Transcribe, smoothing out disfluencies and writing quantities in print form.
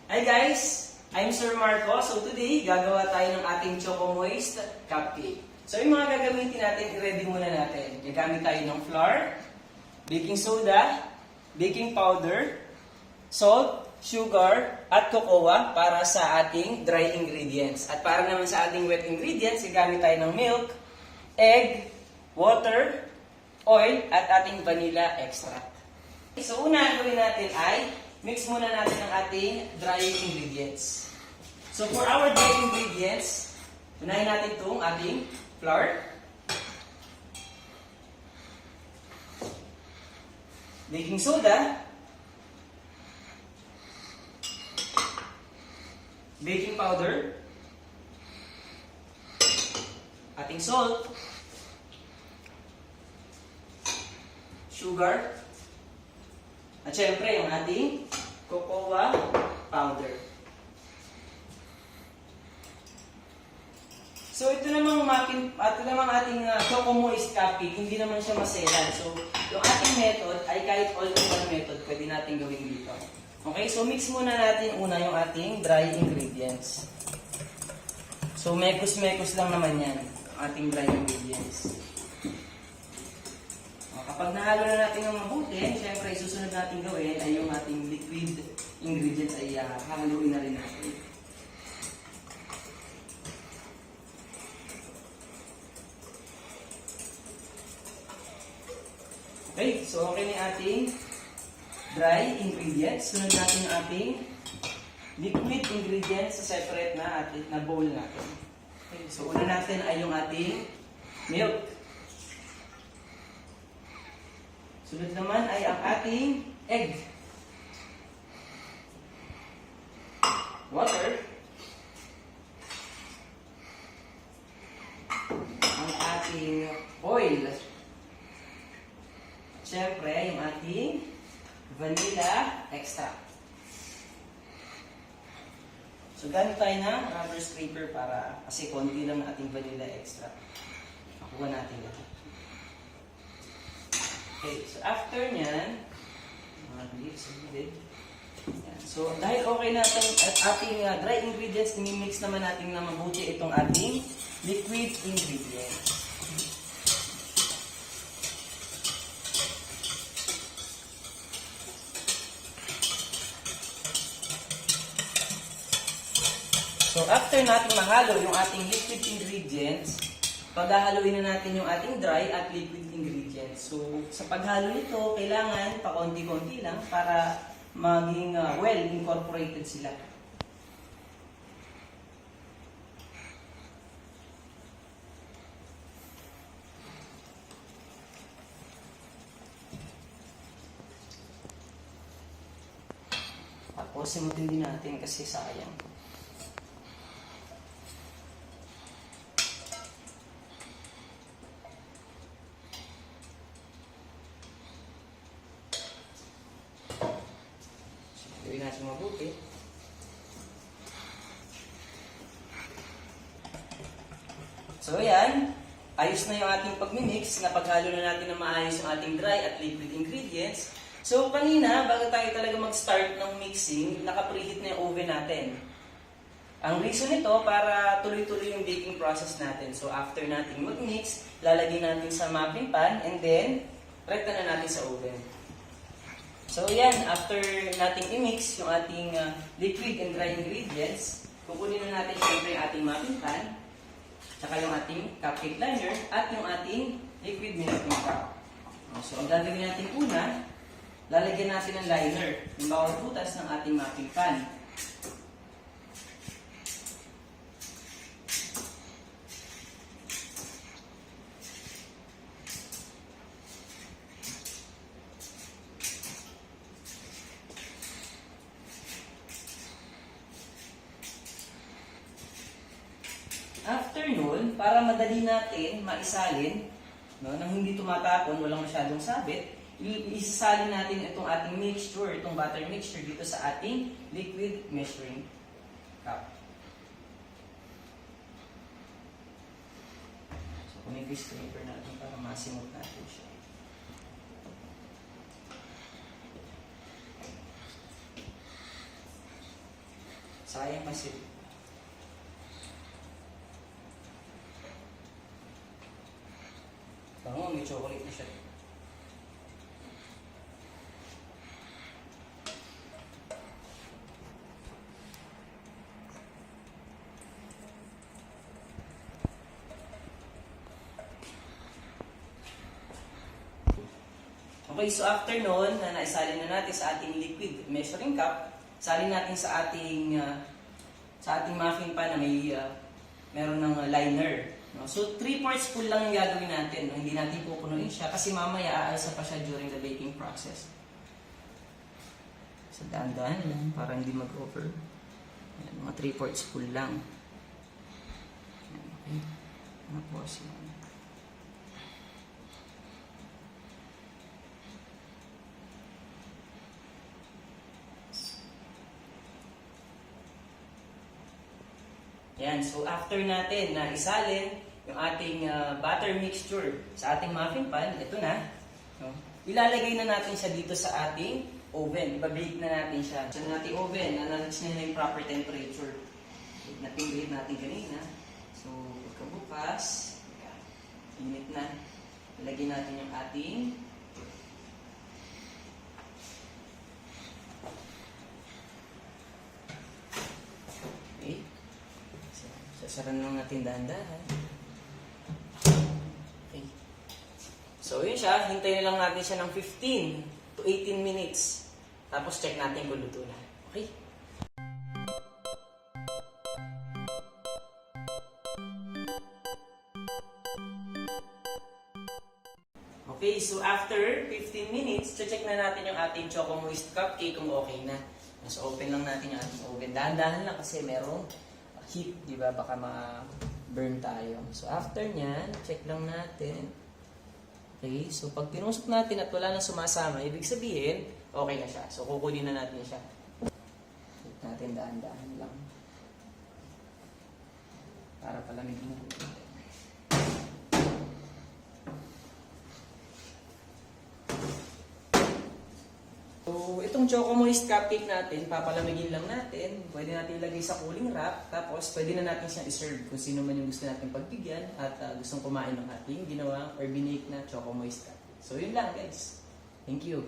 Hi guys! I'm Sir Marco. So today, gagawa tayo ng ating Choco Moist Cupcake. So yung mga gagamitin natin, i-ready muna natin. Gagamit tayo ng flour, baking soda, baking powder, salt, sugar, at cocoa para sa ating dry ingredients. At para naman sa ating wet ingredients, gagamit tayo ng milk, egg, water, oil, at ating vanilla extract. So una ang gawin natin ay mix muna natin ang ating dry ingredients. So for our dry ingredients, unahin natin itong ating flour, baking soda, baking powder, ating salt, sugar, at syempre yung ating cocoa powder. So ito namang ating Choco Moist Cupcake, hindi naman siya maselan. So yung ating method ay kahit all-in-one method pwede natin gawin dito. Okay, so mix muna natin una yung ating dry ingredients. So mekos-mekos lang naman yan, ang ating dry ingredients. Kapag nahalo na natin ng mabuti, syempre susunod natin gawin ay yung ating liquid ingredients ay haluin na rin natin. Okay, so okay na yung ating dry ingredients. Sunod natin yung ating liquid ingredients sa separate na bowl natin. Okay, so una natin ay yung ating milk. Sunod naman ay ang ating egg, water, ang ating oil, at syempre yung ating vanilla extract. So gamit tayo ng rubber scraper para kasi konti lang ating vanilla extract. Nakuha natin ito. Okay, so after nyan, so dahil okay na at ating dry ingredients, nimimix naman natin na mabuti itong ating liquid ingredients. So after natin mahalo yung ating liquid ingredients, paghahaluin na natin yung ating dry at liquid ingredients. So, sa paghalo nito, kailangan pakonti-konti lang para maging well incorporated sila. Tapos, simutin din natin kasi sayang. Gawin natin mabuti. So ayan, ayos na yung ating pagmimix. Napaghalo na natin na maayos yung ating dry at liquid ingredients. So kanina, bago tayo talaga mag-start ng mixing, naka-preheat na yung oven natin. Ang reason nito, para tuloy-tuloy yung baking process natin. So after natin mag-mix, lalagay natin sa muffin pan and then rekta na natin sa oven. So yan, after nating i-mix yung ating liquid and dry ingredients, kukunin na natin siyempre yung ating muffin pan, saka yung ating cupcake liner, at yung ating liquid melting cup. So ang gagawin natin una, lalagyan natin ng liner, yung bawat butas ng ating muffin pan. After nun, para madali natin maisalin, no, nang hindi tumatapon, walang masyadong sabit, isasalin natin itong ating mixture, itong butter mixture dito sa ating liquid measuring cup. So, kunin ko yung scraper natin para masimot natin siya. Sayang kasi. Bango, may chocolate na siya. Okay, so after nun, na naisalin na natin sa ating liquid measuring cup, salin natin sa ating muffin pan na meron ng liner. No? So 3/4 full lang yung gagawin natin. No? Hindi natin pupunuin siya kasi mamaya aalsa pa siya during the baking process. So dahan-dahan lang para hindi mag-over. Yan, mga 3/4 full lang. Yan, okay. Tapos yan. Yan, so after natin na isalin yung ating butter mixture sa ating muffin pan, ito na. No? Ilalagay na natin siya dito sa ating oven. Ibabake na natin siya. Sa ating oven, na-reach na yung proper temperature. Natin natin kanina. So, pagkabukas, init na. Ilagay natin yung ating sasaran lang natin dahan-dahan. Okay. So, yun siya. Hintayin lang natin siya ng 15 to 18 minutes. Tapos, check natin kung luto na. Okay? Okay, so after 15 minutes, check na natin yung ating Choco Moist cupcake kung okay na. So, open lang natin yung ating oven. Dahan-dahan lang kasi merong heat, di ba? Baka ma-burn tayo. So, after nyan, check lang natin. Okay, so pag pinusok natin at wala nang sumasama, ibig sabihin, okay na siya. So, kukunin na natin siya. Check natin, dahan-dahan lang. Para palamigin natin. So, itong Choco Moist cupcake natin, papalamigin lang natin. Pwede natin ilagay sa cooling rack. Tapos, pwede na natin siyang iserve kung sino man yung gusto natin pagbigyan at gustong kumain ng ating ginawa or binake na Choco Moist cupcake. So, yun lang guys. Thank you.